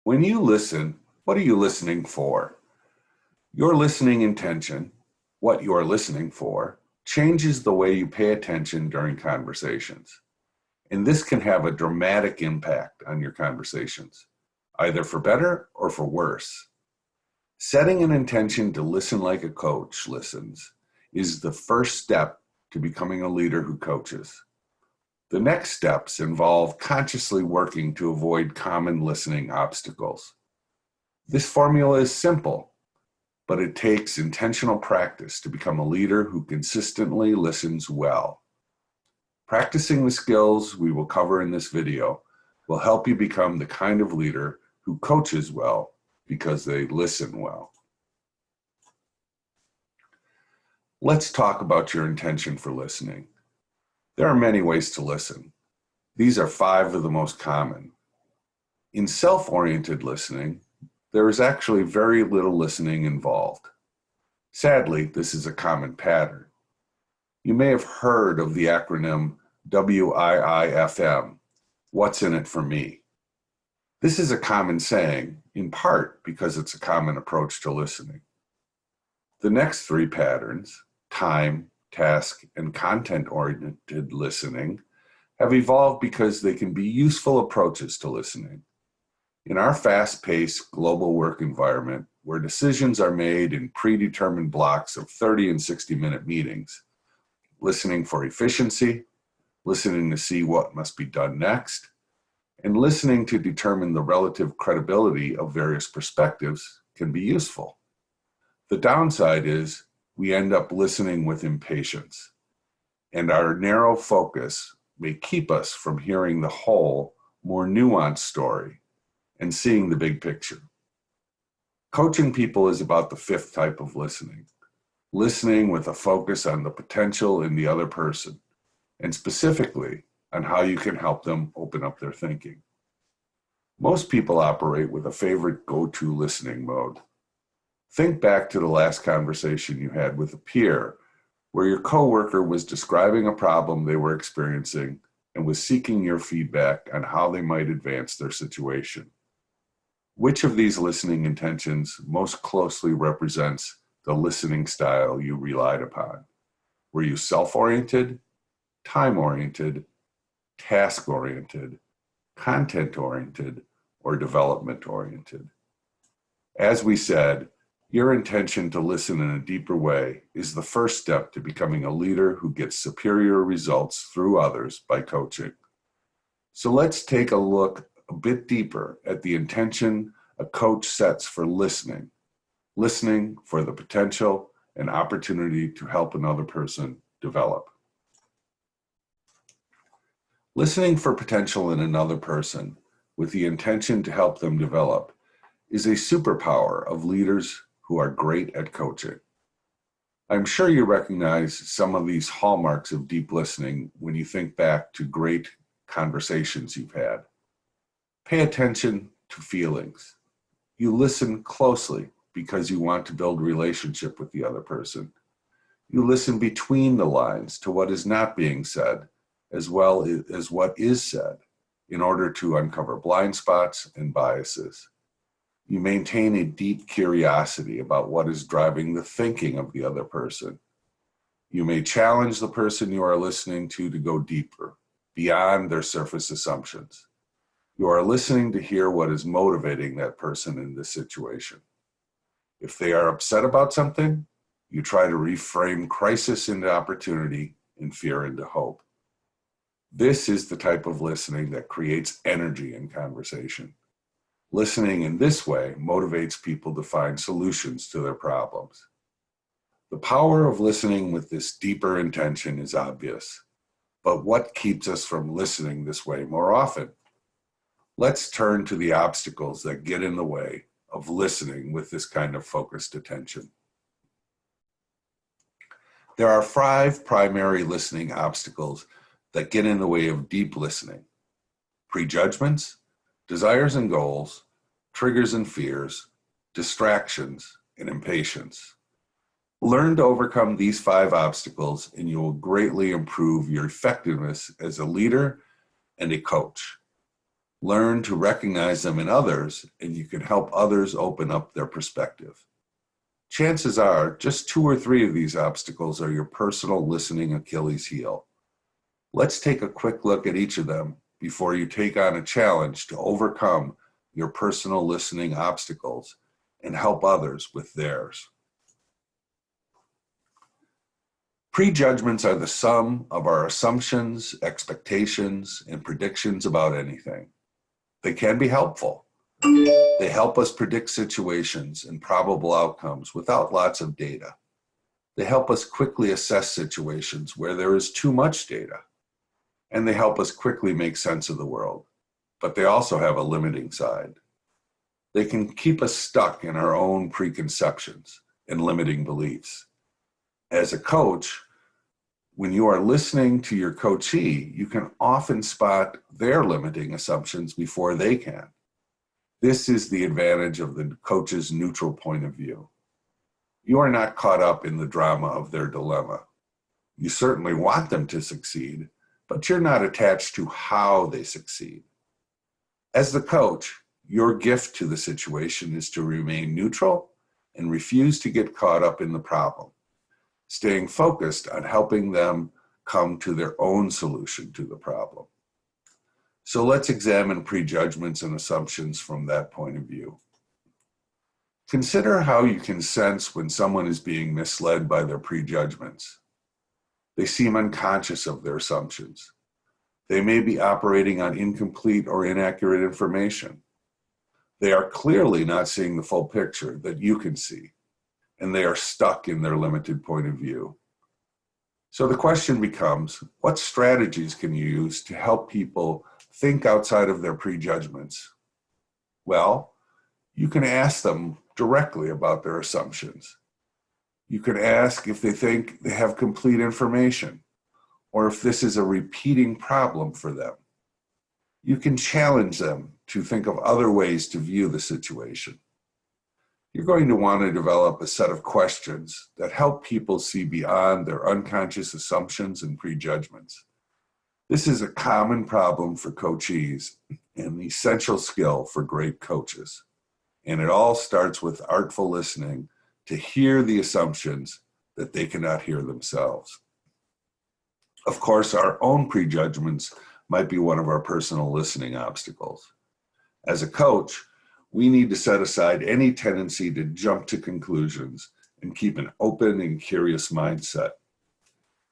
When you listen, what are you listening for? Your listening intention, what you are listening for, changes the way you pay attention during conversations. And this can have a dramatic impact on your conversations, either for better or for worse. Setting an intention to listen like a coach listens is the first step to becoming a leader who coaches. The next steps involve consciously working to avoid common listening obstacles. This formula is simple, but it takes intentional practice to become a leader who consistently listens well. Practicing the skills we will cover in this video will help you become the kind of leader who coaches well because they listen well. Let's talk about your intention for listening. There are many ways to listen. These are 5 of the most common. In self-oriented listening, there is actually very little listening involved. Sadly, this is a common pattern. You may have heard of the acronym WIIFM, what's in it for me? This is a common saying, in part because it's a common approach to listening. The next 3 patterns, time, task, and content-oriented listening, have evolved because they can be useful approaches to listening. In our fast-paced global work environment, where decisions are made in predetermined blocks of 30 and 60-minute meetings, listening for efficiency, listening to see what must be done next, and listening to determine the relative credibility of various perspectives can be useful. The downside is we end up listening with impatience, and our narrow focus may keep us from hearing the whole, more nuanced story and seeing the big picture. Coaching people is about the 5th type of listening with a focus on the potential in the other person, and specifically on how you can help them open up their thinking. Most people operate with a favorite go-to listening mode. Think back to the last conversation you had with a peer where your coworker was describing a problem they were experiencing and was seeking your feedback on how they might advance their situation. Which of these listening intentions most closely represents the listening style you relied upon? Were you self-oriented, time-oriented, task-oriented, content-oriented, or development-oriented? As we said, your intention to listen in a deeper way is the first step to becoming a leader who gets superior results through others by coaching. So let's take a look a bit deeper at the intention a coach sets for listening for the potential and opportunity to help another person develop. Listening for potential in another person with the intention to help them develop is a superpower of leaders who are great at coaching. I'm sure you recognize some of these hallmarks of deep listening when you think back to great conversations you've had. Pay attention to feelings. You listen closely because you want to build a relationship with the other person. You listen between the lines to what is not being said, as well as what is said, in order to uncover blind spots and biases. You maintain a deep curiosity about what is driving the thinking of the other person. You may challenge the person you are listening to go deeper, beyond their surface assumptions. You are listening to hear what is motivating that person in this situation. If they are upset about something, you try to reframe crisis into opportunity and fear into hope. This is the type of listening that creates energy in conversation. Listening in this way motivates people to find solutions to their problems. The power of listening with this deeper intention is obvious, but what keeps us from listening this way more often? Let's turn to the obstacles that get in the way of listening with this kind of focused attention. There are 5 primary listening obstacles that get in the way of deep listening: prejudgments, desires and goals, triggers and fears, distractions, and impatience. Learn to overcome these 5 obstacles and you will greatly improve your effectiveness as a leader and a coach. Learn to recognize them in others, and you can help others open up their perspective. Chances are just 2 or 3 of these obstacles are your personal listening Achilles heel. Let's take a quick look at each of them before you take on a challenge to overcome your personal listening obstacles and help others with theirs. Prejudgments are the sum of our assumptions, expectations, and predictions about anything. They can be helpful. They help us predict situations and probable outcomes without lots of data. They help us quickly assess situations where there is too much data. And they help us quickly make sense of the world. But they also have a limiting side. They can keep us stuck in our own preconceptions and limiting beliefs. As a coach, when you are listening to your coachee, you can often spot their limiting assumptions before they can. This is the advantage of the coach's neutral point of view. You are not caught up in the drama of their dilemma. You certainly want them to succeed, but you're not attached to how they succeed. As the coach, your gift to the situation is to remain neutral and refuse to get caught up in the problem, staying focused on helping them come to their own solution to the problem. So let's examine prejudgments and assumptions from that point of view. Consider how you can sense when someone is being misled by their prejudgments. They seem unconscious of their assumptions. They may be operating on incomplete or inaccurate information. They are clearly not seeing the full picture that you can see, and they are stuck in their limited point of view. So the question becomes, what strategies can you use to help people think outside of their prejudgments? Well, you can ask them directly about their assumptions. You can ask if they think they have complete information, or if this is a repeating problem for them. You can challenge them to think of other ways to view the situation. You're going to want to develop a set of questions that help people see beyond their unconscious assumptions and prejudgments. This is a common problem for coachees and an essential skill for great coaches. And it all starts with artful listening to hear the assumptions that they cannot hear themselves. Of course, our own prejudgments might be one of our personal listening obstacles. As a coach, we need to set aside any tendency to jump to conclusions and keep an open and curious mindset.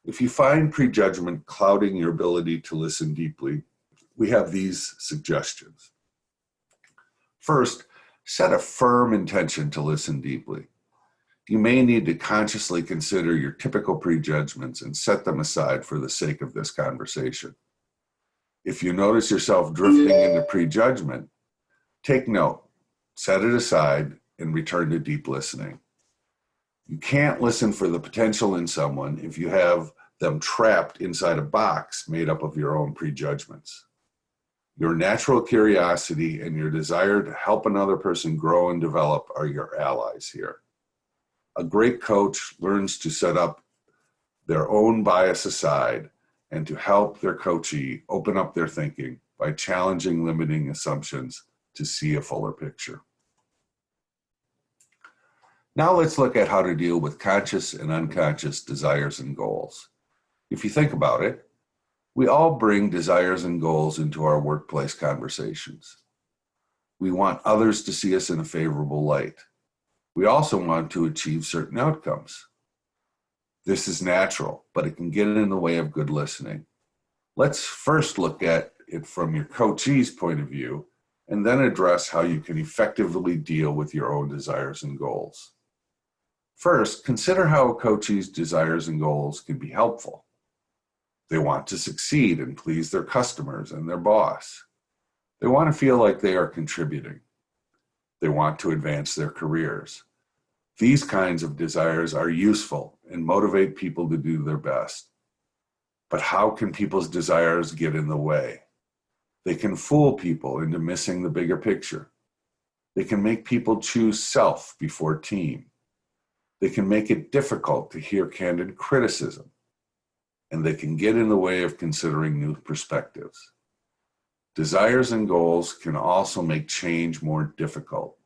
If you find prejudgment clouding your ability to listen deeply, we have these suggestions. First, set a firm intention to listen deeply. You may need to consciously consider your typical prejudgments and set them aside for the sake of this conversation. If you notice yourself drifting into prejudgment, take note, set it aside, and return to deep listening. You can't listen for the potential in someone if you have them trapped inside a box made up of your own prejudgments. Your natural curiosity and your desire to help another person grow and develop are your allies here. A great coach learns to set up their own bias aside and to help their coachee open up their thinking by challenging limiting assumptions to see a fuller picture. Now let's look at how to deal with conscious and unconscious desires and goals. If you think about it, we all bring desires and goals into our workplace conversations. We want others to see us in a favorable light. We also want to achieve certain outcomes. This is natural, but it can get in the way of good listening. Let's first look at it from your coachee's point of view, and then address how you can effectively deal with your own desires and goals. First, consider how a coachee's desires and goals can be helpful. They want to succeed and please their customers and their boss. They want to feel like they are contributing. They want to advance their careers. These kinds of desires are useful and motivate people to do their best. But how can people's desires get in the way? They can fool people into missing the bigger picture. They can make people choose self before team. They can make it difficult to hear candid criticism. And they can get in the way of considering new perspectives. Desires and goals can also make change more difficult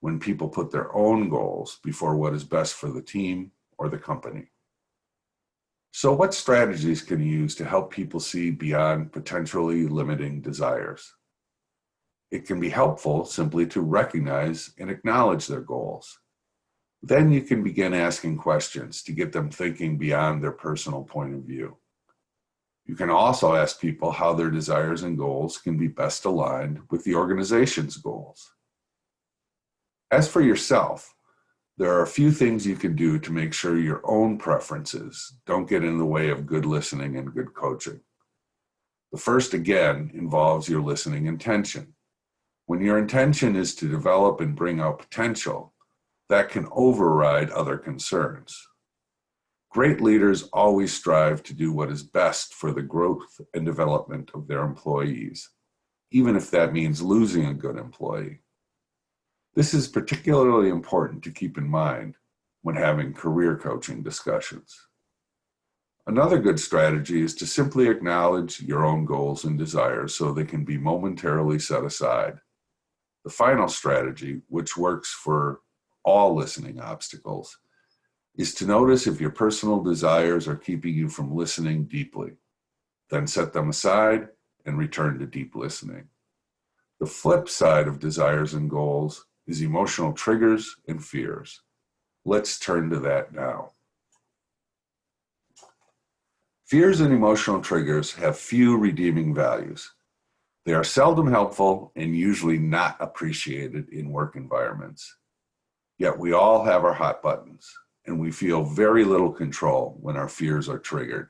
when people put their own goals before what is best for the team or the company. So what strategies can you use to help people see beyond potentially limiting desires? It can be helpful simply to recognize and acknowledge their goals. Then you can begin asking questions to get them thinking beyond their personal point of view. You can also ask people how their desires and goals can be best aligned with the organization's goals. As for yourself, there are a few things you can do to make sure your own preferences don't get in the way of good listening and good coaching. The first, again, involves your listening intention. When your intention is to develop and bring out potential, that can override other concerns. Great leaders always strive to do what is best for the growth and development of their employees, even if that means losing a good employee. This is particularly important to keep in mind when having career coaching discussions. Another good strategy is to simply acknowledge your own goals and desires so they can be momentarily set aside. The final strategy, which works for all listening obstacles, is to notice if your personal desires are keeping you from listening deeply. Then set them aside and return to deep listening. The flip side of desires and goals is emotional triggers and fears. Let's turn to that now. Fears and emotional triggers have few redeeming values. They are seldom helpful and usually not appreciated in work environments. Yet we all have our hot buttons, and we feel very little control when our fears are triggered.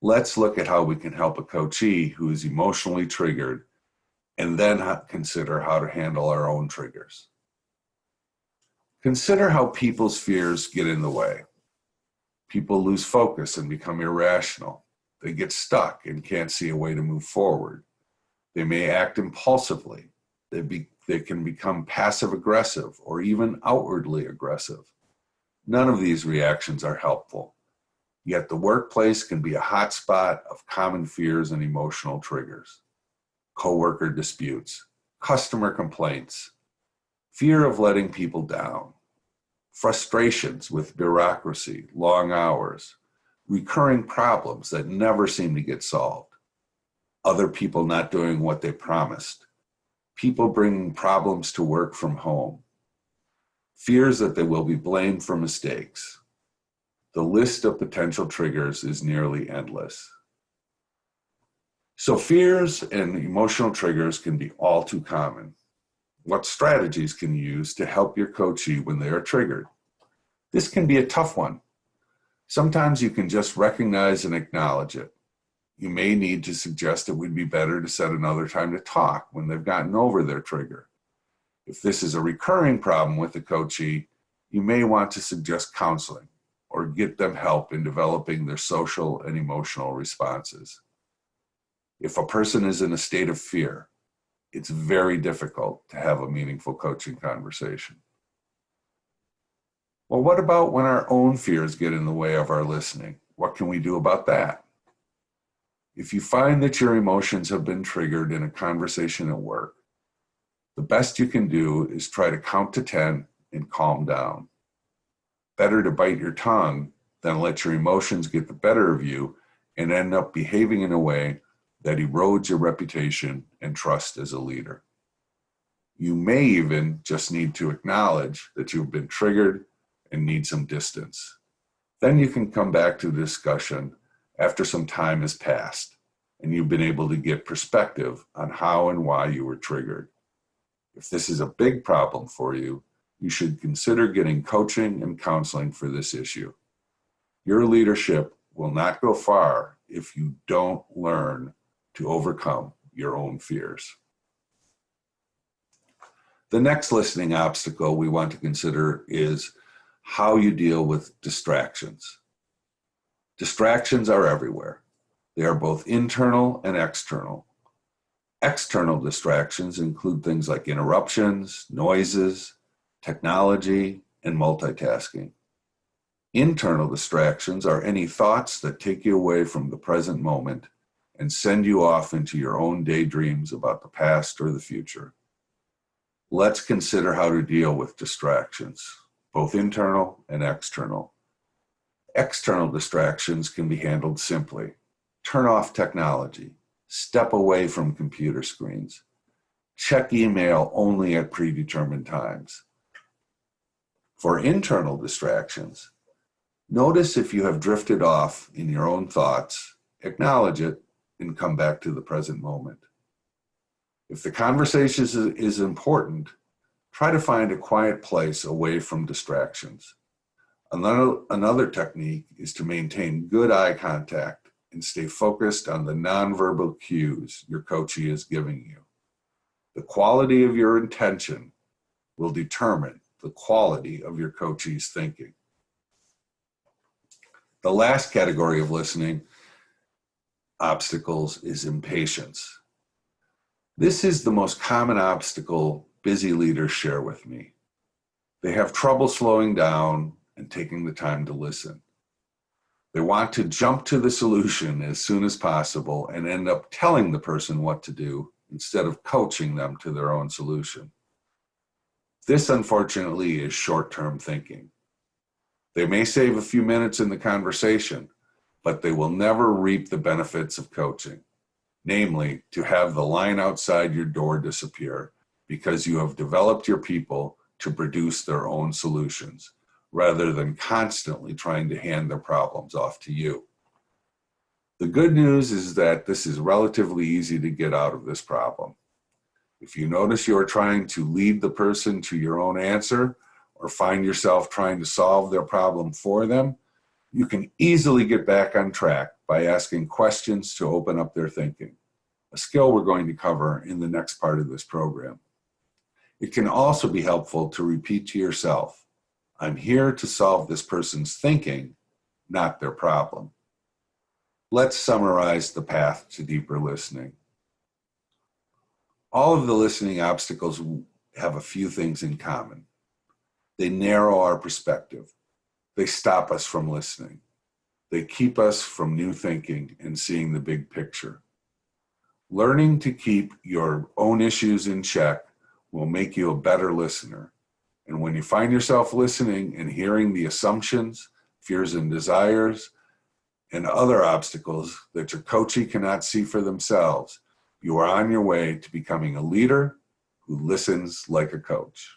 Let's look at how we can help a coachee who is emotionally triggered and then consider how to handle our own triggers. Consider how people's fears get in the way. People lose focus and become irrational. They get stuck and can't see a way to move forward. They may act impulsively. They can become passive-aggressive or even outwardly aggressive. None of these reactions are helpful. Yet the workplace can be a hotspot of common fears and emotional triggers. Coworker disputes, customer complaints, fear of letting people down, frustrations with bureaucracy, long hours, recurring problems that never seem to get solved, other people not doing what they promised, people bringing problems to work from home, fears that they will be blamed for mistakes. The list of potential triggers is nearly endless. So fears and emotional triggers can be all too common. What strategies can you use to help your coachee when they are triggered? This can be a tough one. Sometimes you can just recognize and acknowledge it. You may need to suggest it would be better to set another time to talk when they've gotten over their trigger. If this is a recurring problem with the coachee, you may want to suggest counseling or get them help in developing their social and emotional responses. If a person is in a state of fear, it's very difficult to have a meaningful coaching conversation. Well, what about when our own fears get in the way of our listening? What can we do about that? If you find that your emotions have been triggered in a conversation at work, the best you can do is try to count to 10 and calm down. Better to bite your tongue than let your emotions get the better of you and end up behaving in a way that erodes your reputation and trust as a leader. You may even just need to acknowledge that you've been triggered and need some distance. Then you can come back to the discussion after some time has passed and you've been able to get perspective on how and why you were triggered. If this is a big problem for you, you should consider getting coaching and counseling for this issue. Your leadership will not go far if you don't learn to overcome your own fears. The next listening obstacle we want to consider is how you deal with distractions. Distractions are everywhere. They are both internal and external. External distractions include things like interruptions, noises, technology, and multitasking. Internal distractions are any thoughts that take you away from the present moment and send you off into your own daydreams about the past or the future. Let's consider how to deal with distractions, both internal and external. External distractions can be handled simply. Turn off technology. Step away from computer screens. Check email only at predetermined times. For internal distractions, notice if you have drifted off in your own thoughts, acknowledge it, and come back to the present moment. If the conversation is important, try to find a quiet place away from distractions. Another technique is to maintain good eye contact and stay focused on the nonverbal cues your coachee is giving you. The quality of your intention will determine the quality of your coachee's thinking. The last category of listening obstacles is impatience. This is the most common obstacle busy leaders share with me. They have trouble slowing down and taking the time to listen. They want to jump to the solution as soon as possible and end up telling the person what to do instead of coaching them to their own solution. This, unfortunately, is short-term thinking. They may save a few minutes in the conversation, but they will never reap the benefits of coaching, namely, to have the line outside your door disappear because you have developed your people to produce their own solutions, rather than constantly trying to hand their problems off to you. The good news is that this is relatively easy to get out of this problem. If you notice you are trying to lead the person to your own answer or find yourself trying to solve their problem for them, you can easily get back on track by asking questions to open up their thinking, a skill we're going to cover in the next part of this program. It can also be helpful to repeat to yourself, I'm here to solve this person's thinking, not their problem. Let's summarize the path to deeper listening. All of the listening obstacles have a few things in common. They narrow our perspective. They stop us from listening. They keep us from new thinking and seeing the big picture. Learning to keep your own issues in check will make you a better listener. And when you find yourself listening and hearing the assumptions, fears and desires, and other obstacles that your coachee cannot see for themselves, you are on your way to becoming a leader who listens like a coach.